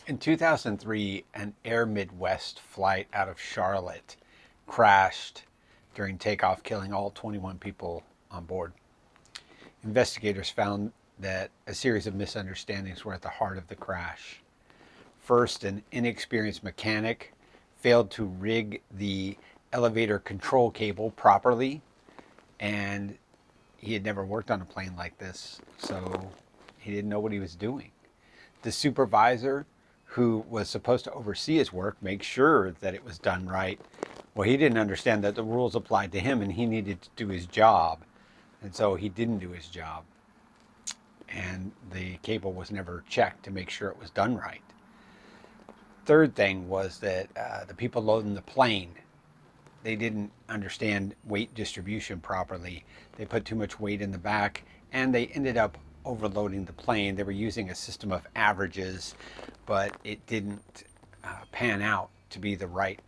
In 2003, an Air Midwest flight out of Charlotte crashed during takeoff, killing all 21 people on board. Investigators found that a series of misunderstandings were at the heart of the crash. First, an inexperienced mechanic failed to rig the elevator control cable properly, and he had never worked on a plane like this, so he didn't know what he was doing. The supervisor, who was supposed to oversee his work, make sure that it was done right, well, he didn't understand that the rules applied to him and he needed to do his job. And so he didn't do his job. And the cable was never checked to make sure it was done right. Third thing was that the people loading the plane, they didn't understand weight distribution properly. They put too much weight in the back and they ended up overloading the plane. They were using a system of averages, but it didn't pan out to be the right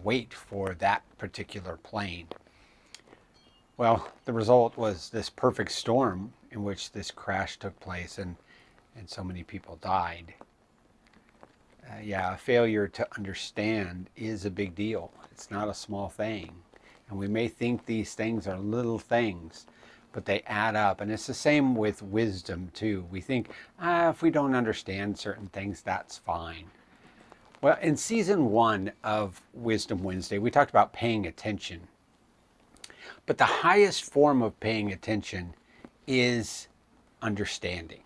weight for that particular plane. Well, the result was this perfect storm in which this crash took place and so many people died. A failure to understand is a big deal. It's not a small thing. And we may think these things are little things, but they add up. And it's the same with wisdom too. We think, if we don't understand certain things, that's fine. Well, in season 1 of Wisdom Wednesday, we talked about paying attention. But the highest form of paying attention is understanding.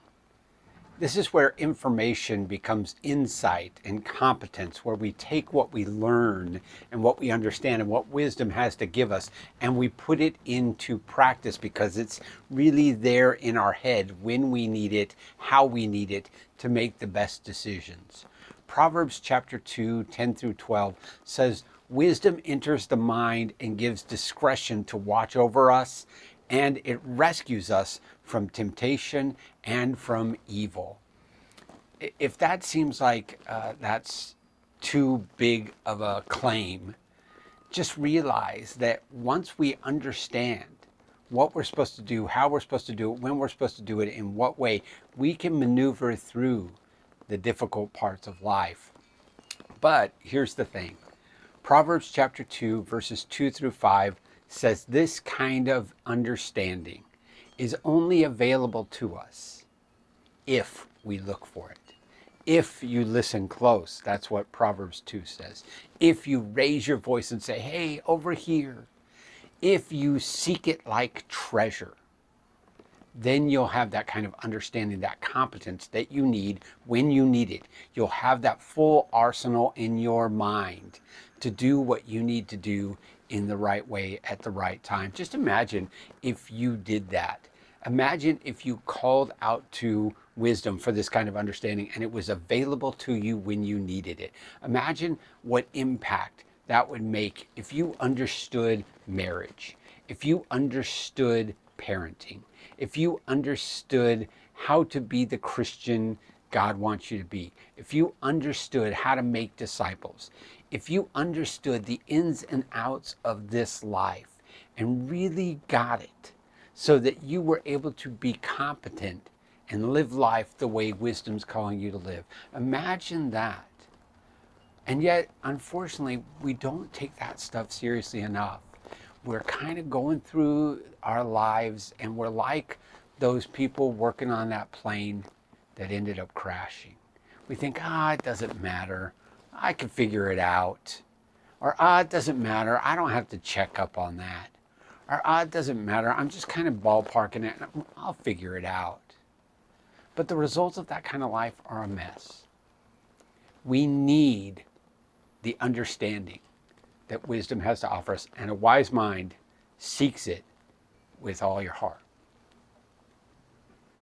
This is where information becomes insight and competence, where we take what we learn and what we understand and what wisdom has to give us, and we put it into practice because it's really there in our head when we need it, how we need it to make the best decisions. Proverbs chapter 2, 10 through 12 says, "Wisdom enters the mind and gives discretion to watch over us, and it rescues us from temptation and from evil." If that seems like that's too big of a claim, just realize that once we understand what we're supposed to do, how we're supposed to do it, when we're supposed to do it, in what way, we can maneuver through the difficult parts of life. But here's the thing. Proverbs chapter 2, verses 2 through 5 says this kind of understanding is only available to us if we look for it. If you listen close, that's what Proverbs 2 says. If you raise your voice and say, "Hey, over here." If you seek it like treasure, then you'll have that kind of understanding, that competence that you need when you need it. You'll have that full arsenal in your mind to do what you need to do in the right way at the right time. Just imagine if you did that. Imagine if you called out to wisdom for this kind of understanding and it was available to you when you needed it. Imagine what impact that would make if you understood marriage, if you understood parenting, if you understood how to be the Christian God wants you to be, if you understood how to make disciples, if you understood the ins and outs of this life and really got it so that you were able to be competent and live life the way wisdom's calling you to live. Imagine that. And yet, unfortunately, we don't take that stuff seriously enough. We're kind of going through our lives and we're like those people working on that plane that ended up crashing. We think, it doesn't matter. I can figure it out. Or, it doesn't matter. I don't have to check up on that. Or, it doesn't matter. I'm just kind of ballparking it. I'll figure it out. But the results of that kind of life are a mess. We need the understanding that wisdom has to offer us, and a wise mind seeks it with all your heart.